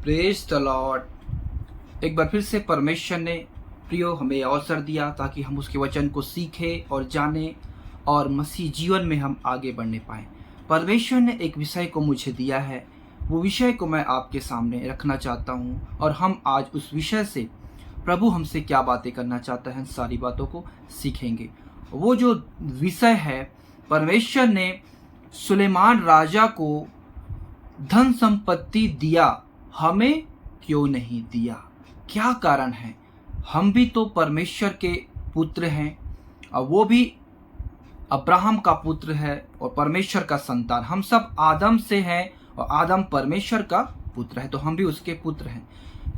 Praise the Lord. एक बार फिर से परमेश्वर ने प्रियो हमें अवसर दिया ताकि हम उसके वचन को सीखें और जानें और मसीह जीवन में हम आगे बढ़ने पाएं। परमेश्वर ने एक विषय को मुझे दिया है, वो विषय को मैं आपके सामने रखना चाहता हूँ और हम आज उस विषय से प्रभु हमसे क्या बातें करना चाहता है सारी बातों को सीखेंगे। वो जो विषय है, परमेश्वर ने सुलेमान राजा को धन संपत्ति दिया, हमें क्यों नहीं दिया? क्या कारण है? हम भी तो परमेश्वर के पुत्र हैं और वो भी अब्राहम का पुत्र है और परमेश्वर का संतान। हम सब आदम से हैं और आदम परमेश्वर का पुत्र है, तो हम भी उसके पुत्र हैं।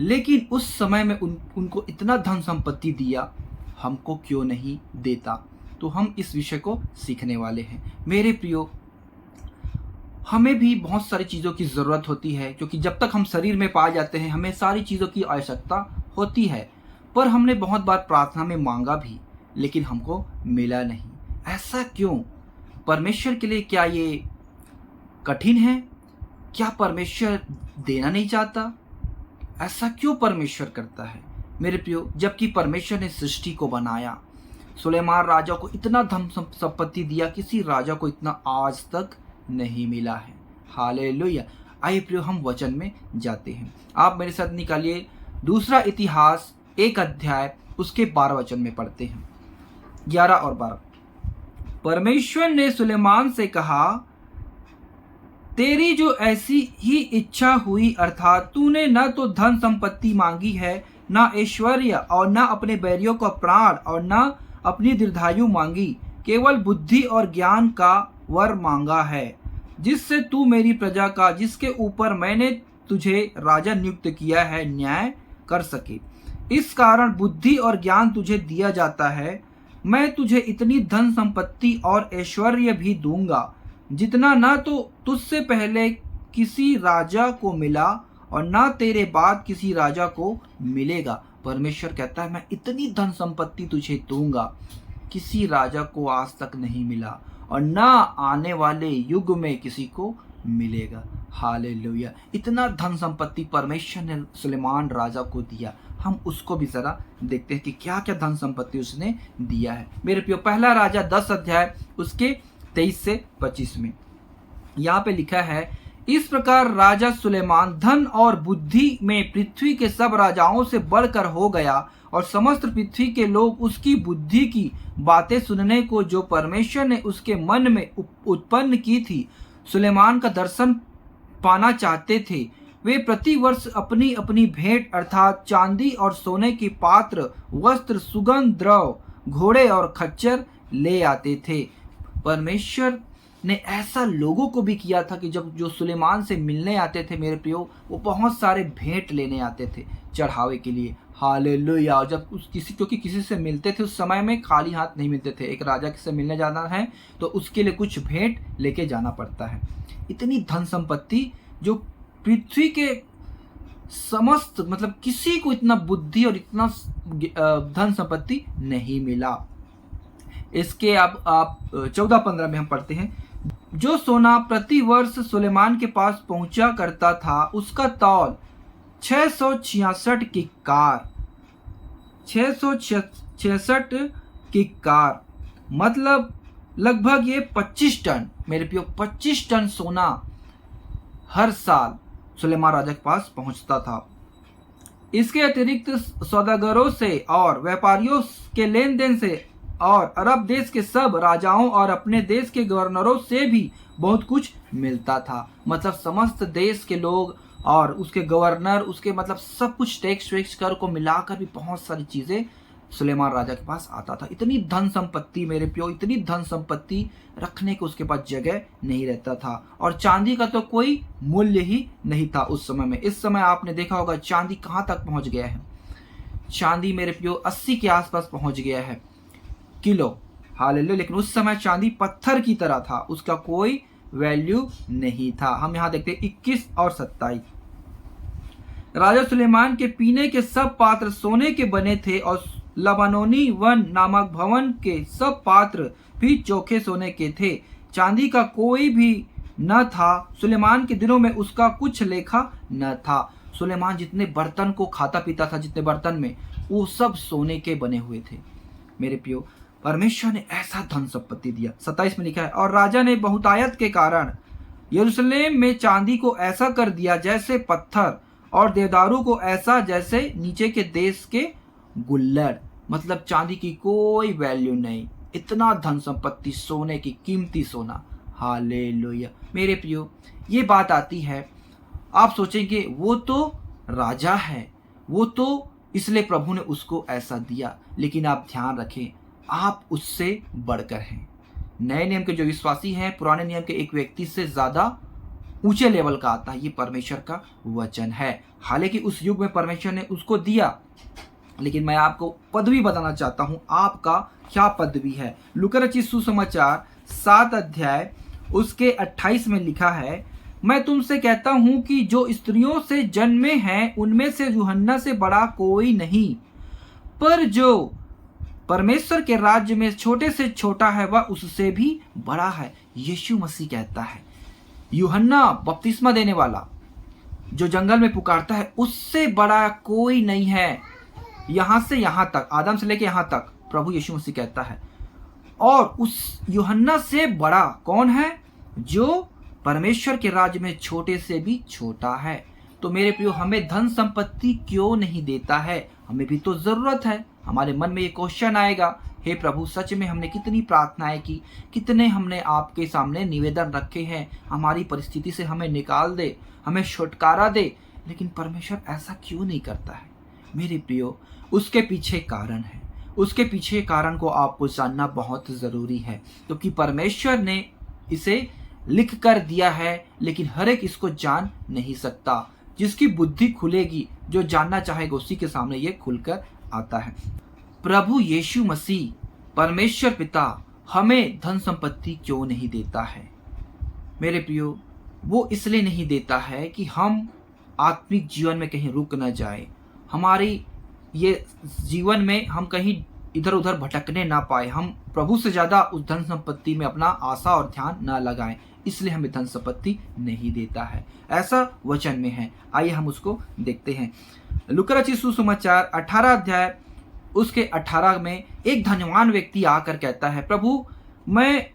लेकिन उस समय में उनको इतना धन संपत्ति दिया, हमको क्यों नहीं देता? तो हम इस विषय को सीखने वाले हैं। मेरे प्रियो, हमें भी बहुत सारी चीज़ों की ज़रूरत होती है, क्योंकि जब तक हम शरीर में पाए जाते हैं हमें सारी चीज़ों की आवश्यकता होती है। पर हमने बहुत बार प्रार्थना में मांगा भी, लेकिन हमको मिला नहीं। ऐसा क्यों? परमेश्वर के लिए क्या ये कठिन है? क्या परमेश्वर देना नहीं चाहता? ऐसा क्यों परमेश्वर करता है? मेरे प्रियो, जबकि परमेश्वर ने सृष्टि को बनाया, सुलेमान राजा को इतना धन संपत्ति दिया, किसी राजा को इतना आज तक नहीं मिला है। हालेलुया। आइए प्रियो, हम वचन में जाते हैं। आप मेरे साथ निकालिए दूसरा इतिहास 1 अध्याय उसके 12 वचन में पढ़ते हैं, 11 और 12। परमेश्वर ने सुलेमान से कहा, तेरी जो ऐसी ही इच्छा हुई, अर्थात तूने न तो धन संपत्ति मांगी है, न ऐश्वर्य और न अपने बैरियों का प्राण और न अपनी दीर्घायु मांगी, केवल बुद्धि और ज्ञान का वर मांगा है, जिससे तू मेरी प्रजा का, जिसके ऊपर मैंने तुझे राजा नियुक्त किया है, न्याय कर सके। इस कारण बुद्धि और ज्ञान तुझे दिया जाता है। मैं तुझे इतनी धन संपत्ति और ऐश्वर्य भी दूंगा, जितना न तो तुझसे पहले किसी राजा को मिला और न तेरे बाद किसी राजा को मिलेगा। परमेश्वर कहता है, मैं इतनी धन संपत्ति तुझे दूंगा, किसी राजा को आज तक नहीं मिला और ना आने वाले युग में किसी को मिलेगा। हालेलुया। इतना धन संपत्ति परमेश्वर ने सुलेमान राजा को दिया। हम उसको भी जरा देखते हैं कि क्या क्या धन संपत्ति उसने दिया है। मेरे प्रियो, पहला राजा 10 अध्याय उसके 23 से 25 में यहाँ पे लिखा है, इस प्रकार राजा सुलेमान धन और बुद्धि में पृथ्वी के सब राजाओं से बढ़कर हो गया और समस्त पृथ्वी के लोग उसकी बुद्धि की बातें सुनने को, जो परमेश्वर ने उसके मन में उत्पन्न की थी, सुलेमान का दर्शन पाना चाहते थे। वे प्रति वर्ष अपनी अपनी भेंट अर्थात चांदी और सोने के पात्र, वस्त्र, सुगंध द्रव, घोड़े और खच्चर ले आते थे। परमेश्वर ने ऐसा लोगों को भी किया था कि जब जो सुलेमान से मिलने आते थे, मेरे प्रियो, वो बहुत सारे भेंट लेने आते थे चढ़ावे के लिए। हालेलुया। जब क्योंकि किसी से मिलते थे उस समय में खाली हाथ नहीं मिलते थे। एक राजा से मिलने जाना है तो उसके लिए कुछ भेंट लेके जाना पड़ता है। इतनी धन संपत्ति जो पृथ्वी के समस्त, मतलब किसी को इतना बुद्धि और इतना धन संपत्ति नहीं मिला। इसके अब आप 14-15 में हम पढ़ते हैं, जो सोना प्रति वर्ष सुलेमान के पास पहुंचा करता था, उसका तौल 666 किक्कार, 666 किक्कार, मतलब लगभग ये 25 टन। मेरे प्रियो, 25 टन सोना हर साल सुलेमान राजा के पास पहुंचता था। इसके अतिरिक्त सौदागरों से और व्यापारियों के लेन देन से और अरब देश के सब राजाओं और अपने देश के गवर्नरों से भी बहुत कुछ मिलता था। मतलब समस्त देश के लोग और उसके गवर्नर, उसके मतलब सब कुछ टैक्स वैक्स कर को मिलाकर भी बहुत सारी चीज़ें सुलेमान राजा के पास आता था। इतनी धन संपत्ति, मेरे प्रियो, इतनी धन संपत्ति रखने को उसके पास जगह नहीं रहता था। और चांदी का तो कोई मूल्य ही नहीं था उस समय में। इस समय आपने देखा होगा चांदी कहाँ तक पहुँच गया है। चांदी मेरे प्रियो 80 के आसपास पहुँच गया है किलो। हालेलुया। लेकिन उस समय चांदी पत्थर की तरह था, उसका कोई वैल्यू नहीं था। हम यहाँ देखते हैं 21 और 27। राजा सुलेमान के पीने के सब पात्र सोने के बने थे और लबानोनी वन नामक भवन के सब पात्र भी चोखे सोने के थे। चांदी का कोई भी न था। सुलेमान के दिनों में उसका कुछ लेखा न था। सुलेमान जितने बर्तन को खाता पीता था, जितने बर्तन में, वो सब सोने के बने हुए थे। मेरे प्रियो, परमेश्वर ने ऐसा धन संपत्ति दिया। 27 में लिखा है, और राजा ने बहुतायत के कारण यरूशलेम में चांदी को ऐसा कर दिया जैसे पत्थर, और देवदारू को ऐसा जैसे नीचे के देश के गुल्लड़। मतलब चांदी की कोई वैल्यू नहीं, इतना धन संपत्ति, सोने की, कीमती सोना। हालेलुया। मेरे प्रियो, ये बात आती है, आप सोचेंगे वो तो राजा है, वो तो इसलिए प्रभु ने उसको ऐसा दिया, लेकिन आप ध्यान रखें, आप उससे बढ़कर हैं। नए नियम के जो विश्वासी हैं, पुराने नियम के एक व्यक्ति से ज्यादा ऊंचे लेवल का आता है। ये परमेश्वर का वचन है। हालांकि उस युग में परमेश्वर ने उसको दिया, लेकिन मैं आपको पदवी बताना चाहता हूं, आपका क्या पदवी है। लूका रचित सुसमाचार 7 अध्याय उसके 28 में लिखा है, मैं तुमसे कहता हूं कि जो स्त्रियों से जन्मे हैं उनमें से यूहन्ना से बड़ा कोई नहीं, पर जो परमेश्वर के राज्य में छोटे से छोटा है वह उससे भी बड़ा है। यीशु मसीह कहता है, यूहन्ना बपतिस्मा देने वाला जो जंगल में पुकारता है, उससे बड़ा कोई नहीं है। यहां से यहां तक, आदम से लेके यहां तक, प्रभु यीशु मसीह कहता है। और उस यूहन्ना से बड़ा कौन है? जो परमेश्वर के राज्य में छोटे से भी छोटा है। तो मेरे प्रियो, हमें धन संपत्ति क्यों नहीं देता है? हमें भी तो जरूरत है। हमारे मन में ये क्वेश्चन आएगा, हे प्रभु, सच में हमने कितनी प्रार्थनाएं की, कितने हमने आपके सामने निवेदन रखे हैं, हमारी परिस्थिति से हमें निकाल दे, हमें छुटकारा दे, लेकिन परमेश्वर ऐसा क्यों नहीं करता है? मेरे प्रियो, उसके पीछे कारण है। उसके पीछे कारण को आपको जानना बहुत जरूरी है, क्योंकि परमेश्वर ने इसे लिख कर दिया है, लेकिन हर एक इसको जान नहीं सकता। जिसकी बुद्धि खुलेगी, जो जानना चाहेगा, उसी के सामने ये खुलकर आता है। प्रभु यीशु मसीह, परमेश्वर पिता, हमें धन संपत्ति क्यों नहीं देता है? मेरे प्रियो, वो इसलिए नहीं देता है कि हम आत्मिक जीवन में कहीं रुक न जाए, हमारी ये जीवन में हम कहीं इधर उधर भटकने ना पाए, हम प्रभु से ज्यादा उस धन संपत्ति में अपना आशा और ध्यान ना लगाएं, इसलिए हमें धन संपत्ति नहीं देता है। ऐसा वचन में है। आइए हम उसको देखते हैं। लूका रचित सुसमाचार 18 अध्याय उसके 18 में एक धनवान व्यक्ति आकर कहता है, प्रभु, मैं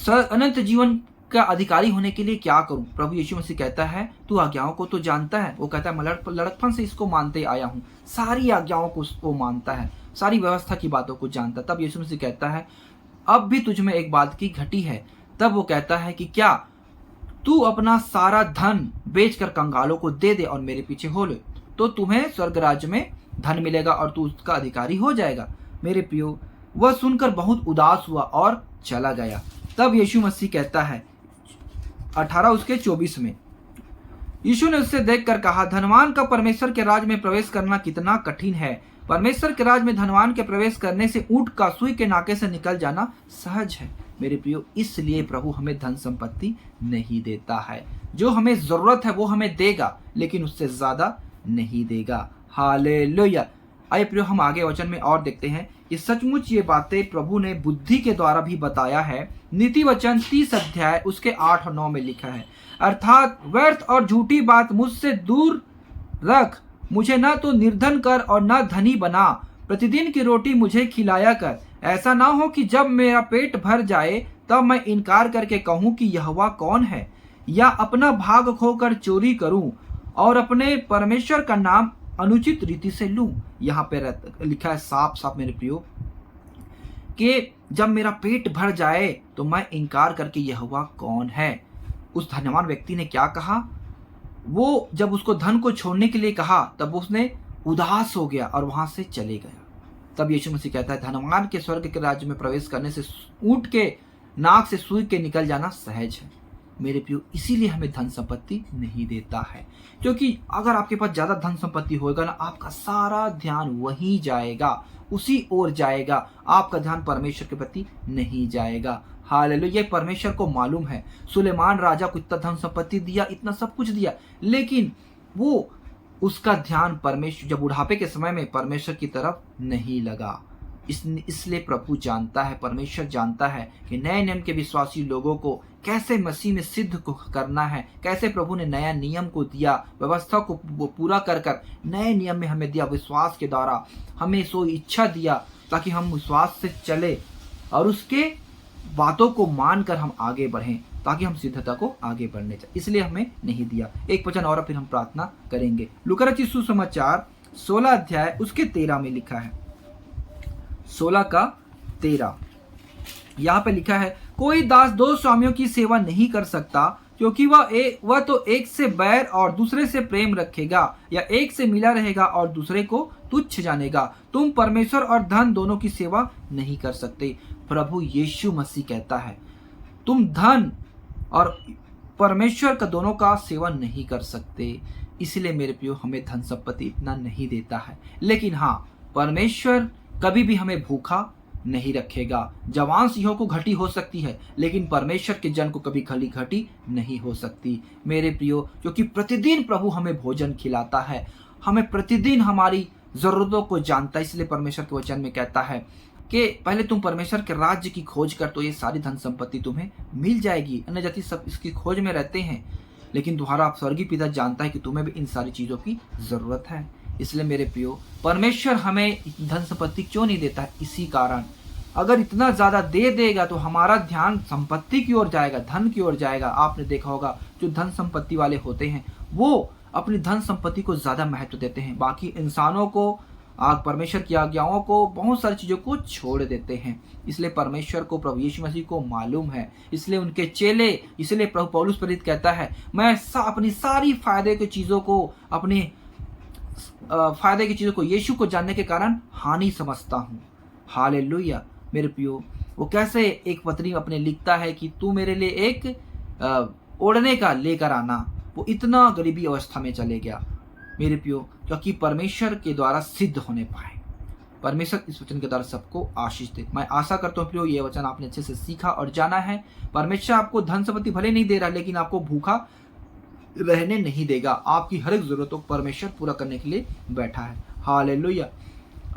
अनंत जीवन का अधिकारी होने के लिए क्या करूं? प्रभु यीशु मसीह कहता है, तू आज्ञाओं को तो जानता है। वो कहता है, मैं लड़कपन से इसको मानते आया हूं, सारी आज्ञाओं को वो मानता है, सारी व्यवस्था की बातों को जानता है। तब यीशु मसीह कहता है, अब भी तुझ में एक बात की घटी है। तब वो कहता है कि क्या तू अपना सारा धन बेचकर कंगालों को दे दे और मेरे पीछे हो ले, तो तुम्हें स्वर्ग राज्य में धन मिलेगा और तू उसका अधिकारी हो जाएगा। मेरे प्रियो, वह सुनकर बहुत उदास हुआ और चला गया। तब यीशु मसीह कहता है 18 उसके 24 में, यीशु ने उससे देखकर कहा, धनवान का परमेश्वर के राज्य में प्रवेश करना कितना कठिन है। परमेश्वर के राज्य में धनवान के प्रवेश करने से ऊंट का सुई के नाके से निकल जाना सहज है। मेरे प्रियो, इसलिए प्रभु हमें धन संपत्ति नहीं देता है। जो हमें जरूरत है वो हमें देगा, लेकिन उससे ज्यादा नहीं देगा। हालेलुया। आइए प्रियो, हम आगे वचन में और देखते हैं। ये सचमुच ये बातें प्रभु ने बुद्धि के द्वारा भी बताया है। नीति वचन 30 अध्याय उसके 8 और 9 में लिखा है, अर्थात व्यर्थ और झूठी बात मुझसे दूर रख, मुझे न तो निर्धन कर और न धनी बना, प्रतिदिन की रोटी मुझे खिलाया कर। ऐसा ना हो कि जब मेरा पेट भर जाए तब मैं इनकार करके कहूं कि यहोवा कौन है, या अपना भाग खोकर चोरी करूं और अपने परमेश्वर का नाम अनुचित रीति से लूं। यहाँ पे लिखा है साफ साफ मेरे प्रियो, कि जब मेरा पेट भर जाए तो मैं इनकार करके यहोवा कौन है। उस धनवान व्यक्ति ने क्या कहा? वो जब उसको धन को छोड़ने के लिए कहा तब उसने उदास हो गया और वहां से चले गया। तब यीशु मसीह कहता है, धनवान के स्वर्ग के राज्य में प्रवेश करने से ऊंट के नाक से सुई के निकल जाना सहज है। मेरे प्रियो, इसीलिए हमें धन संपत्ति नहीं देता है, क्योंकि अगर आपके पास ज्यादा धन संपत्ति होगा ना, आपका सारा ध्यान वहीं जाएगा, उसी ओर जाएगा, आपका ध्यान परमेश्वर के प्रति नहीं जाएगा। हालेलुया। ये परमेश्वर को मालूम है। सुलेमान राजा को इतना धन संपत्ति दिया, इतना सब कुछ दिया, लेकिन वो उसका ध्यान परमेश्वर, जब बुढ़ापे के समय में परमेश्वर की तरफ नहीं लगा। इसलिए प्रभु जानता है, परमेश्वर जानता है कि नए नियम के विश्वासी लोगों को कैसे मसीह में सिद्ध को करना है, कैसे प्रभु ने नया नियम को दिया, व्यवस्था को पूरा कर कर नए नियम में हमें दिया, विश्वास के द्वारा हमें सो इच्छा दिया ताकि हम विश्वास से चले और उसके बातों को मानकर हम आगे बढ़ें, ताकि हम सिद्धता को आगे बढ़ने चाहिए, इसलिए हमें नहीं दिया। एक वचन और फिर हम प्रार्थना करेंगे। लूका रचित सुसमाचार 16 अध्याय उसके 13 में लिखा है, 16 का 13 यहाँ पे लिखा है, कोई दास दो स्वामियों की सेवा नहीं कर सकता, क्योंकि वह तो एक से बैर और दूसरे से प्रेम रखेगा, या एक से मिला रहेगा और दूसरे को तुच्छ जानेगा। तुम परमेश्वर और धन दोनों की सेवा नहीं कर सकते। प्रभु यीशु मसीह कहता है तुम धन और परमेश्वर का दोनों का सेवा नहीं कर सकते। इसलिए मेरे प्रियो, हमें धन संपत्ति इतना नहीं देता है, लेकिन हाँ, परमेश्वर कभी भी हमें भूखा नहीं रखेगा। जवान सिंहों को घटी हो सकती है, लेकिन परमेश्वर के जन को कभी खाली घटी नहीं हो सकती। मेरे प्रियो, क्योंकि प्रतिदिन प्रभु हमें भोजन खिलाता है, हमें प्रतिदिन हमारी जरूरतों को जानता है। इसलिए परमेश्वर के वचन में कहता है कि पहले तुम परमेश्वर के राज्य की खोज कर, तो ये सारी धन संपत्ति तुम्हें मिल जाएगी। अन्य जाति सब इसकी खोज में रहते हैं, लेकिन तुम्हारा स्वर्गीय पिता जानता है कि तुम्हें भी इन सारी चीजों की जरूरत है। इसलिए मेरे प्रियो, परमेश्वर हमें धन संपत्ति क्यों नहीं देता है? इसी कारण, अगर इतना ज्यादा दे देगा तो हमारा ध्यान संपत्ति की ओर जाएगा, धन की ओर जाएगा। आपने देखा होगा जो धन संपत्ति वाले होते हैं वो अपनी धन संपत्ति को ज्यादा महत्व देते हैं, बाकी इंसानों को, परमेश्वर की आज्ञाओं को, बहुत सारी चीजों को छोड़ देते हैं। इसलिए परमेश्वर को, प्रभु यीशु मसीह को मालूम है, इसलिए उनके चेले, इसलिए प्रभु पौलुस प्रेरित कहता है, मैं अपनी सारी फायदे की चीजों को, अपने फायदे की चीजों को यीशु को जानने के कारण हानि समझता हूँ। हालेलुया। मेरे प्रियो, वो कैसे एक पत्री अपने लिखता है कि तू मेरे लिए एक ओढ़ने का लेकर आना। वो इतना गरीबी अवस्था में चले गया मेरे प्रियो, क्योंकि परमेश्वर के द्वारा सिद्ध होने पाए। परमेश्वर इस वचन के द्वारा सबको आशीष दे। मैं आशा करता हूँ प्रियो, ये वचन आपने अच्छे से सीखा और जाना है। परमेश्वर आपको धन संपत्ति भले नहीं दे रहा, लेकिन आपको भूखा रहने नहीं देगा। आपकी हर एक जरूरतों को परमेश्वर पूरा करने के लिए बैठा है। हालेलुया।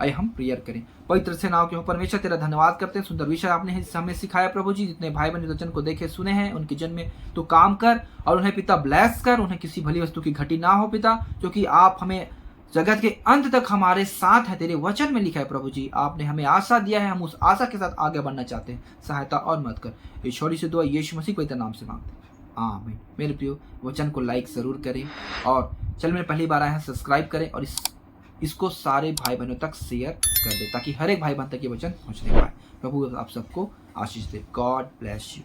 आइए हम प्रेयर करें। पवित्र से नाम के हो परमेश्वर, तेरा धन्यवाद करते हैं। सुंदर विषय आपने हमें सिखाया प्रभु जी। जितने भाई बहन वचन को देखे सुने हैं, उनके जन्म में तो काम कर और उन्हें पिता ब्लेस कर, उन्हें किसी भली वस्तु की घटी ना हो पिता, क्योंकि आप हमें जगत के अंत तक हमारे साथ है। तेरे वचन में लिखा है प्रभु जी, आपने हमें आशा दिया है, हम उस आशा के साथ आगे बढ़ना चाहते हैं। सहायता और मदद कर। इस छोटी सी दुआ यीशु मसीह पवित्र नाम से मांगते हैं, आमीन। मेरे प्रियो, वचन को लाइक जरूर करें और चल मेरे पहली बार आए हैं सब्सक्राइब करें और इसको सारे भाई बहनों तक शेयर कर दे, ताकि हर एक भाई बहन तक ये वचन पहुंचने पाए। प्रभु आप सबको आशीष दे। God bless you.